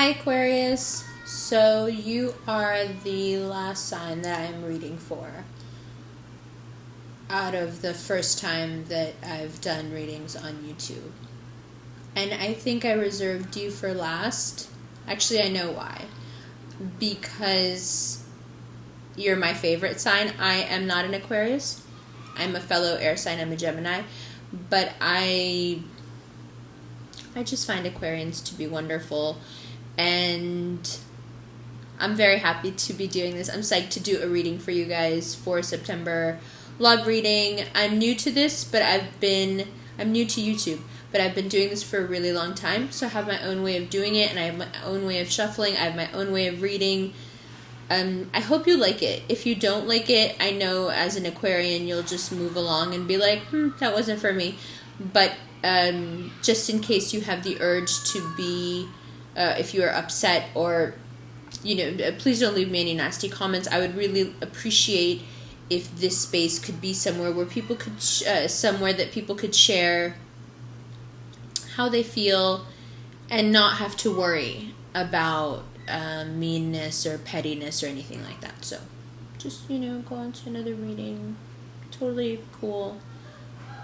Hi Aquarius, so you are the last sign that I'm reading for out of the first time that I've done readings on YouTube. And I think I reserved you for last. Actually, I know why. Because you're my favorite sign. I am not an Aquarius. I'm a fellow air sign. I'm a Gemini. But I just find Aquarians to be wonderful. And I'm very happy to be doing this. I'm psyched to do a reading for you guys for September. Love reading. I'm new to this, but I'm new to YouTube, but I've been doing this for a really long time. So I have my own way of doing it, and I have my own way of shuffling. I have my own way of reading. I hope you like it. If you don't like it, I know as an Aquarian, you'll just move along and be like, that wasn't for me. But just in case you have the urge to be, if you are upset or, please don't leave me any nasty comments. I would really appreciate if this space could be somewhere where people could, somewhere that people could share how they feel and not have to worry about meanness or pettiness or anything like that. So just, go on to another reading. Totally cool.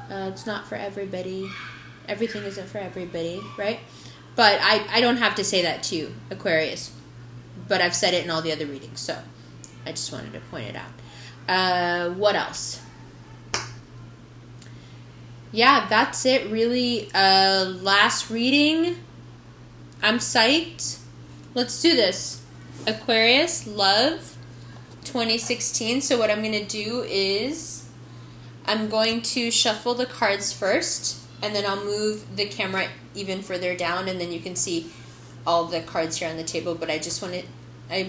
It's not for everybody. Everything isn't for everybody, right? But I don't have to say that to you, Aquarius. But I've said it in all the other readings, so I just wanted to point it out. What else? Yeah, that's it, really. Last reading. I'm psyched. Let's do this. Aquarius, love, 2016. So what I'm going to do is I'm going to shuffle the cards first, and then I'll move the camera even further down, and then you can see all the cards here on the table. But I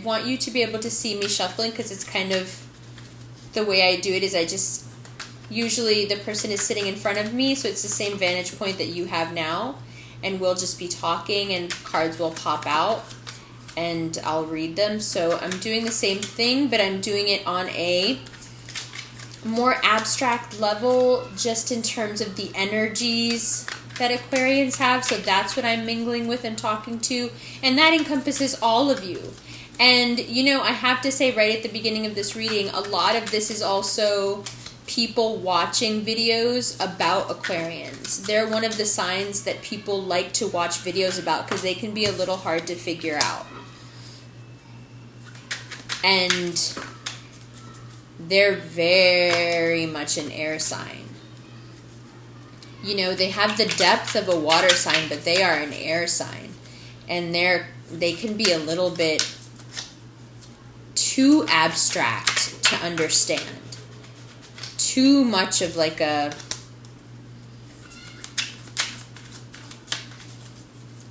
want you to be able to see me shuffling, because it's kind of the way I do it is usually the person is sitting in front of me, so it's the same vantage point that you have now, and we'll just be talking and cards will pop out and I'll read them. So I'm doing the same thing, but I'm doing it on a more abstract level, just in terms of the energies that Aquarians have. So that's what I'm mingling with and talking to, and that encompasses all of you. And, I have to say right at the beginning of this reading, a lot of this is also people watching videos about Aquarians. They're one of the signs that people like to watch videos about, because they can be a little hard to figure out. And they're very much an air sign. They have the depth of a water sign, but they are an air sign. And they can be a little bit too abstract to understand. Too much of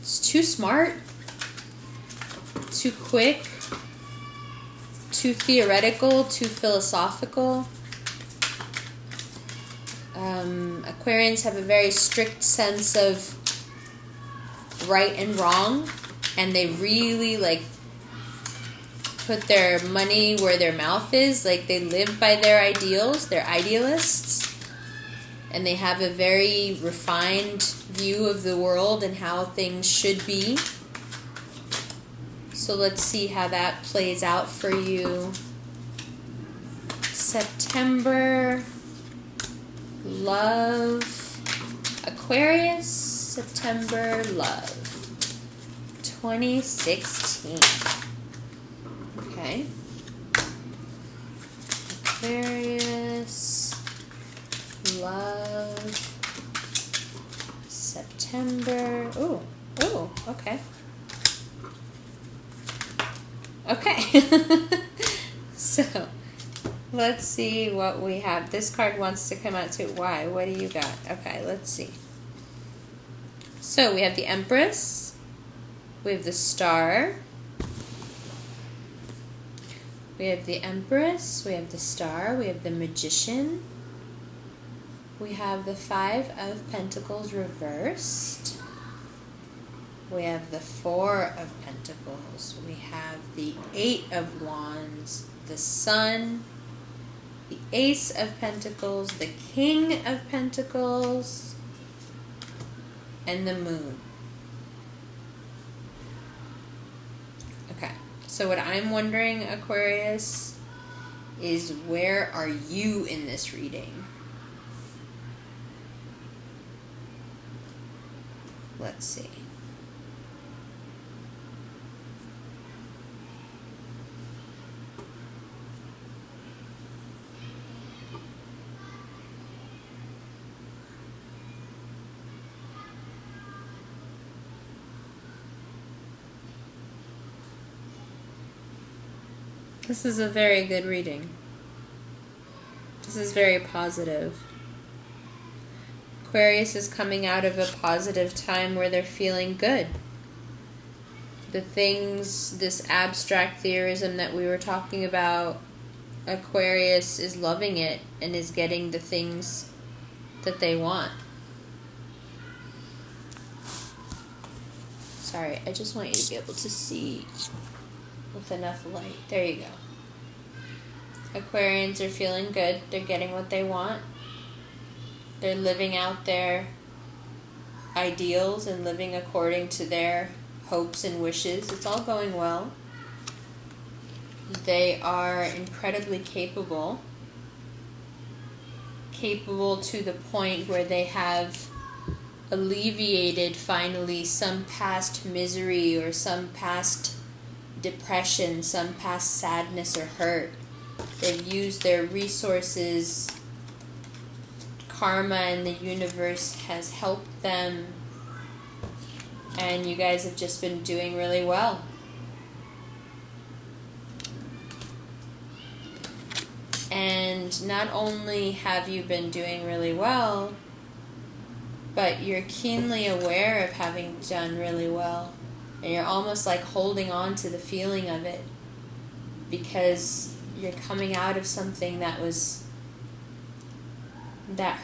it's too smart, too quick, too theoretical, too philosophical. Aquarians have a very strict sense of right and wrong, and they really put their money where their mouth is. They live by their ideals. They're idealists, and they have a very refined view of the world and how things should be. So let's see how that plays out for you. September, love, Aquarius, September, love, 2016. Okay. Aquarius, love, September. Oh, okay. Okay. So, let's see what we have. This card wants to come out too. Why? What do you got? Okay, let's see. So, we have the Empress. We have the Star. We have the Empress, we have the Star, we have the Magician, we have the Five of Pentacles reversed, we have the Four of Pentacles, we have the Eight of Wands, the Sun, the Ace of Pentacles, the King of Pentacles, and the Moon. So what I'm wondering, Aquarius, is where are you in this reading? Let's see. This is a very good reading. This is very positive. Aquarius is coming out of a positive time where they're feeling good. The things, this abstract theorism that we were talking about, Aquarius is loving it and is getting the things that they want. Sorry, I just want you to be able to see with enough light. There you go. Aquarians are feeling good. They're getting what they want. They're living out their ideals and living according to their hopes and wishes. It's all going well. They are incredibly capable. Capable to the point where they have alleviated finally some past misery or some past depression, some past sadness or hurt. They've used their resources. Karma and the universe has helped them, and you guys have just been doing really well. And not only have you been doing really well, but you're keenly aware of having done really well. And you're almost like holding on to the feeling of it because you're coming out of something that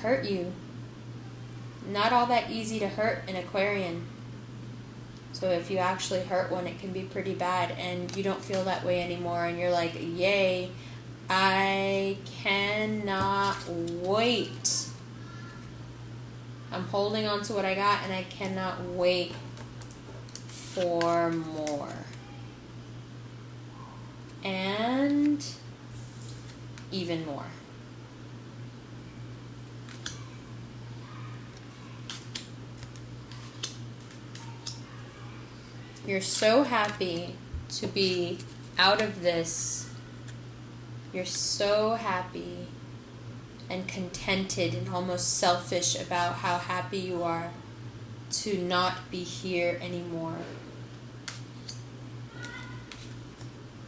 hurt you. Not all that easy to hurt an Aquarian. So if you actually hurt one, it can be pretty bad, and you don't feel that way anymore, and you're like, yay, I cannot wait. I'm holding on to what I got, and I cannot wait for more. And even more. You're so happy to be out of this. You're so happy and contented and almost selfish about how happy you are to not be here anymore.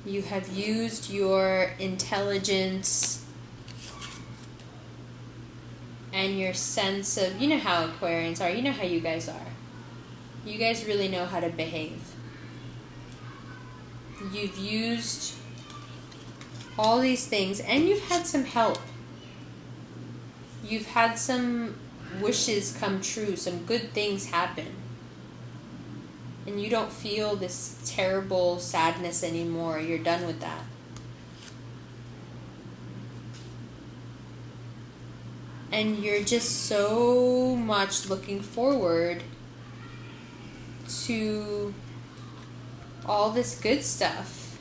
You have used your intelligence and your sense of, you know how Aquarians are, you know how you guys are. You guys really know how to behave. You've used all these things, and you've had some help. You've had some wishes come true, some good things happen. And you don't feel this terrible sadness anymore. You're done with that. And you're just so much looking forward to all this good stuff.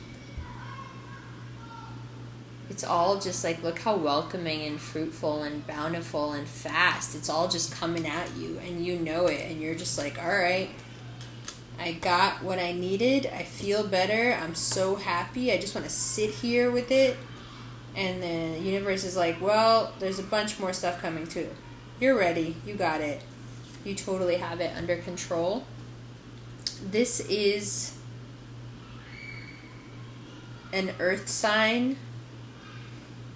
It's all just like, look how welcoming and fruitful and bountiful and fast. It's all just coming at you, and you know it, and you're just like, all right, I got what I needed. I feel better. I'm so happy. I just want to sit here with it. And the universe is like, well, there's a bunch more stuff coming too. You're ready. You got it. You totally have it under control. This is an earth sign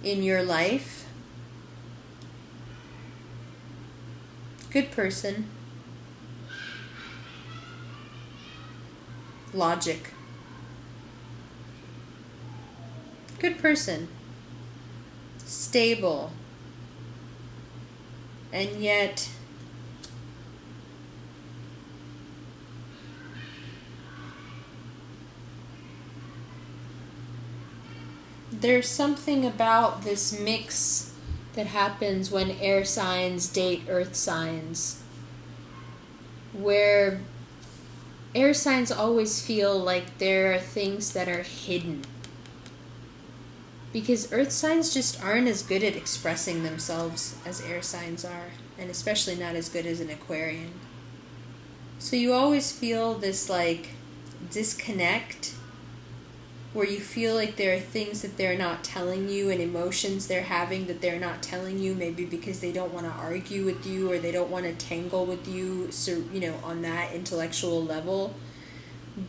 in your life. Good person. Logic. Good person. Stable. And yet there's something about this mix that happens when air signs date earth signs, where air signs always feel like there are things that are hidden. Because earth signs just aren't as good at expressing themselves as air signs are. And especially not as good as an Aquarian. So you always feel this like disconnect where you feel like there are things that they're not telling you and emotions they're having that they're not telling you, maybe because they don't want to argue with you or they don't want to tangle with you, so, you know, on that intellectual level.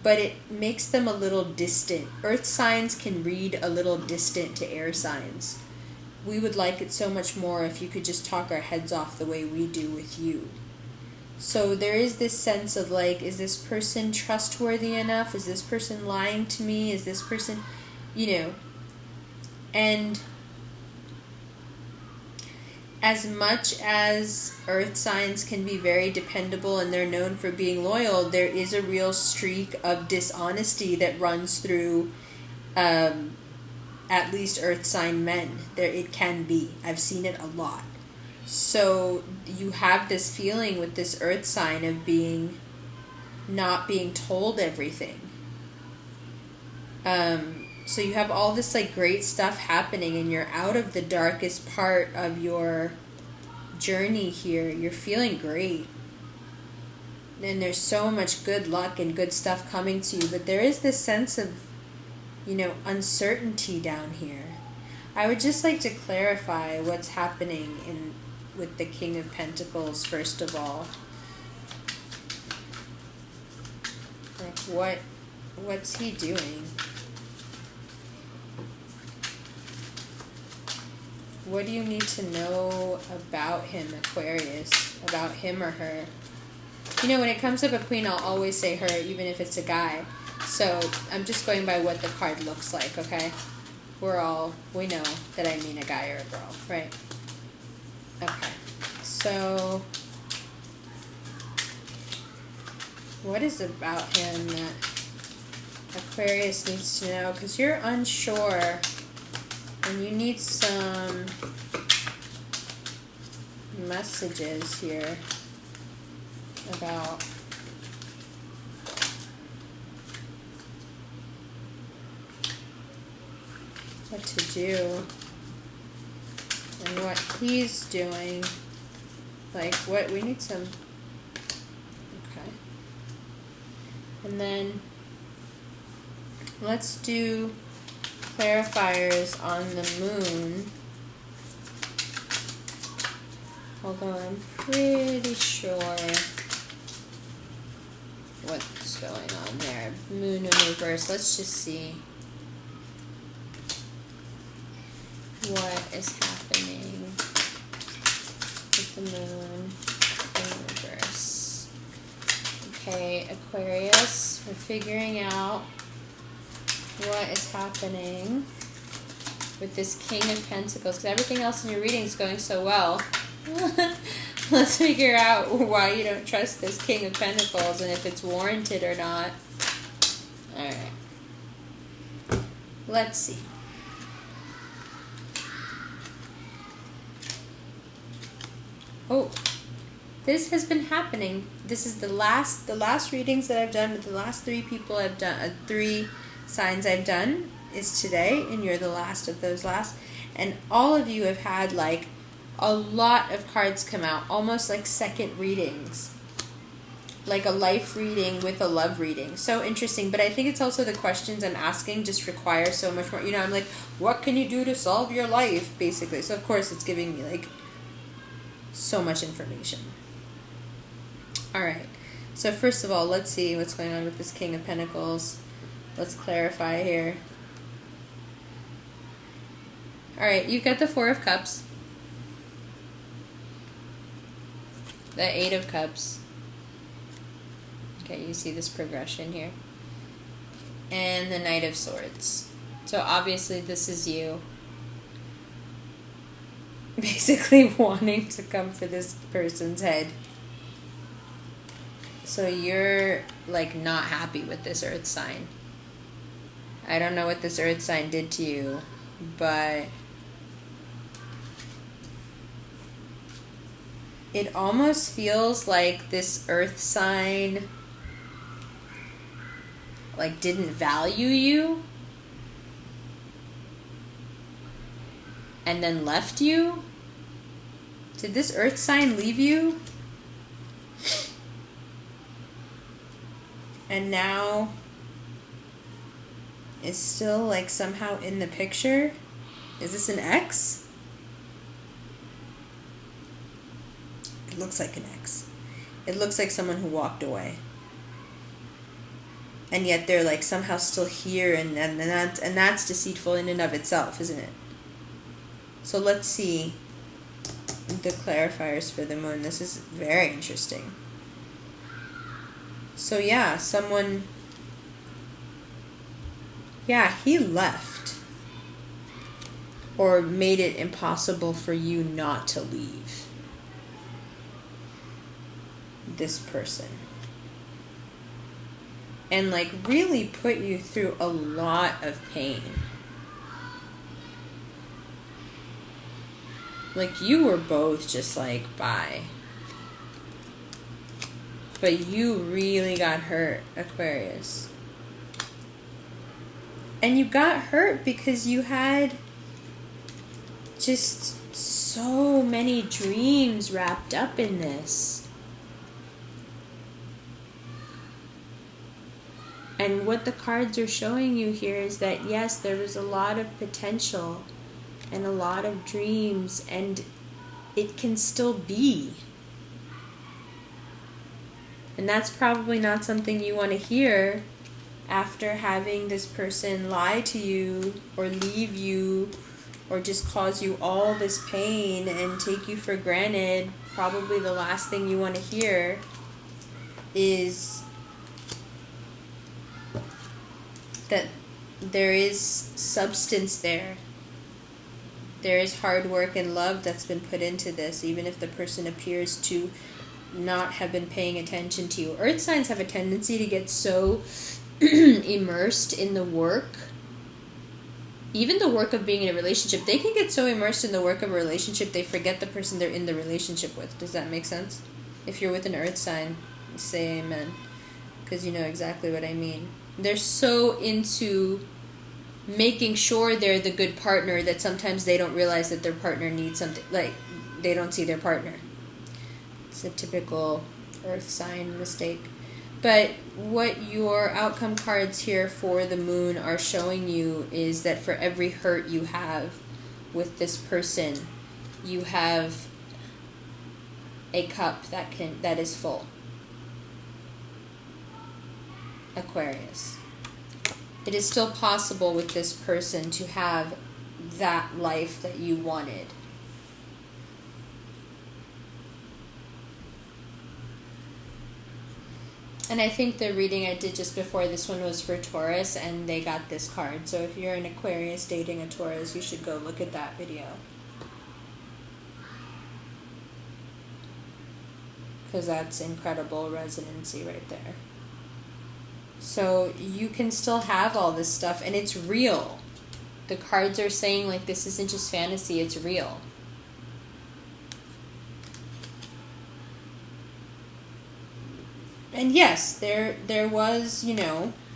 But it makes them a little distant. Earth signs can read a little distant to air signs. We would like it so much more if you could just talk our heads off the way we do with you. So there is this sense of like, is this person trustworthy enough? Is this person lying to me? Is this person, you know? And as much as earth signs can be very dependable and they're known for being loyal, there is a real streak of dishonesty that runs through at least earth sign men. It can be. I've seen it a lot. So you have this feeling with this earth sign of not being told everything. So you have all this like great stuff happening and you're out of the darkest part of your journey here. You're feeling great. And there's so much good luck and good stuff coming to you. But there is this sense of, you know, uncertainty down here. I would just like to clarify what's happening with the King of Pentacles, first of all. Like, what's he doing? What do you need to know about him, Aquarius? About him or her? You know, when it comes up a queen, I'll always say her, even if it's a guy. So I'm just going by what the card looks like, okay? We know that I mean a guy or a girl, right? Okay, so what is about him that Aquarius needs to know? Because you're unsure and you need some messages here about what to do and what he's doing. Like, what we need some. Okay. And then let's do clarifiers on the moon. Although I'm pretty sure what's going on there. Moon in reverse. Let's just see what is happening with the moon in reverse. Okay, Aquarius, we're figuring out what is happening with this King of Pentacles, because everything else in your reading is going so well. Let's figure out why you don't trust this King of Pentacles and if it's warranted or not. Alright. Let's see. Oh, this has been happening. This is the last readings that I've done with the last three people I've done, 3 signs I've done is today, and you're the last of those last. And all of you have had like a lot of cards come out, almost like second readings, like a life reading with a love reading. So interesting. But I think it's also the questions I'm asking just require so much more. You know, I'm like, what can you do to solve your life, basically. So of course it's giving me like so much information. All right. So first of all, let's see what's going on with this King of Pentacles. Let's clarify here. All right, you've got the 4 of Cups, the 8 of Cups. Okay, you see this progression here. And the Knight of Swords. So obviously this is you basically wanting to come for this person's head. So you're like not happy with this earth sign. I don't know what this earth sign did to you, but it almost feels like this earth sign like didn't value you and then left you? Did this earth sign leave you? And now is still like somehow in the picture? Is this an ex? It looks like an ex. It looks like someone who walked away. And yet they're like somehow still here, and that's deceitful in and of itself, isn't it? So let's see the clarifiers for the moon. This is very interesting. So yeah, someone, he left or made it impossible for you not to leave this person. And like really put you through a lot of pain. Like you were both just like, bye. But you really got hurt, Aquarius. And you got hurt because you had just so many dreams wrapped up in this. And what the cards are showing you here is that, yes, there was a lot of potential and a lot of dreams, and it can still be. And that's probably not something you want to hear after having this person lie to you or leave you or just cause you all this pain and take you for granted. Probably the last thing you want to hear is that there is substance there. There is hard work and love that's been put into this, even if the person appears to not have been paying attention to you. Earth signs have a tendency to get so immersed in the work, even the work of being in a relationship. They can get so immersed in the work of a relationship they forget the person they're in the relationship with. Does that make sense? If you're with an earth sign, say amen, because you know exactly what I mean. They're so into making sure they're the good partner that sometimes they don't realize that their partner needs something, like they don't see their partner. It's a typical earth sign mistake. But what your outcome cards here for the moon are showing you is that for every hurt you have with this person, you have a cup that is full. Aquarius. It is still possible with this person to have that life that you wanted. And I think the reading I did just before this one was for Taurus, and they got this card. So if you're an Aquarius dating a Taurus, you should go look at that video. Because that's incredible resonancy right there. So you can still have all this stuff, and it's real. The cards are saying, like, this isn't just fantasy, it's real. And yes, there was,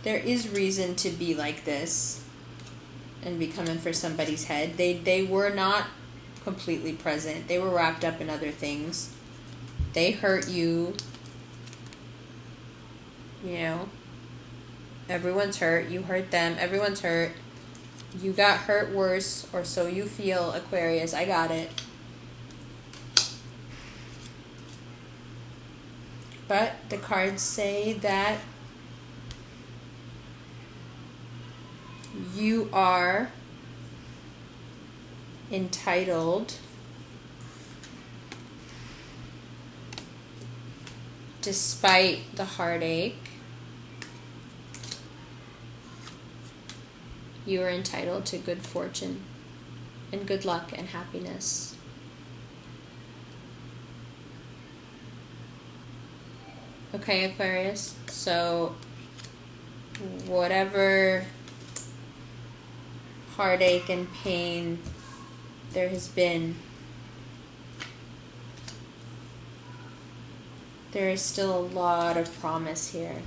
there is reason to be like this and be coming for somebody's head. They were not completely present. They were wrapped up in other things. They hurt you. Everyone's hurt. You hurt them. Everyone's hurt. You got hurt worse, or so you feel, Aquarius. I got it. But the cards say that you are entitled despite the heartache. You are entitled to good fortune and good luck and happiness. Okay, Aquarius, so whatever heartache and pain there has been, there is still a lot of promise here.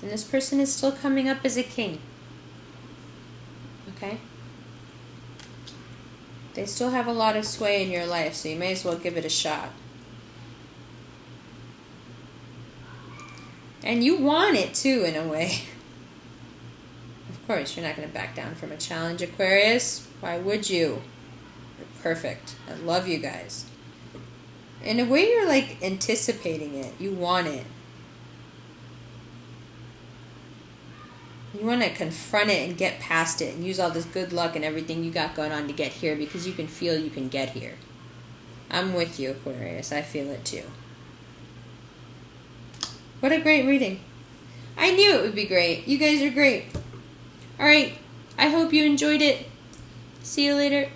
And this person is still coming up as a king. Okay? They still have a lot of sway in your life, so you may as well give it a shot. And you want it too, in a way. Of course, you're not going to back down from a challenge, Aquarius. Why would you? You're perfect. I love you guys. In a way, you're like anticipating it. You want it. You want to confront it and get past it and use all this good luck and everything you got going on to get here because you can feel you can get here. I'm with you, Aquarius. I feel it too. What a great reading. I knew it would be great. You guys are great. All right. I hope you enjoyed it. See you later.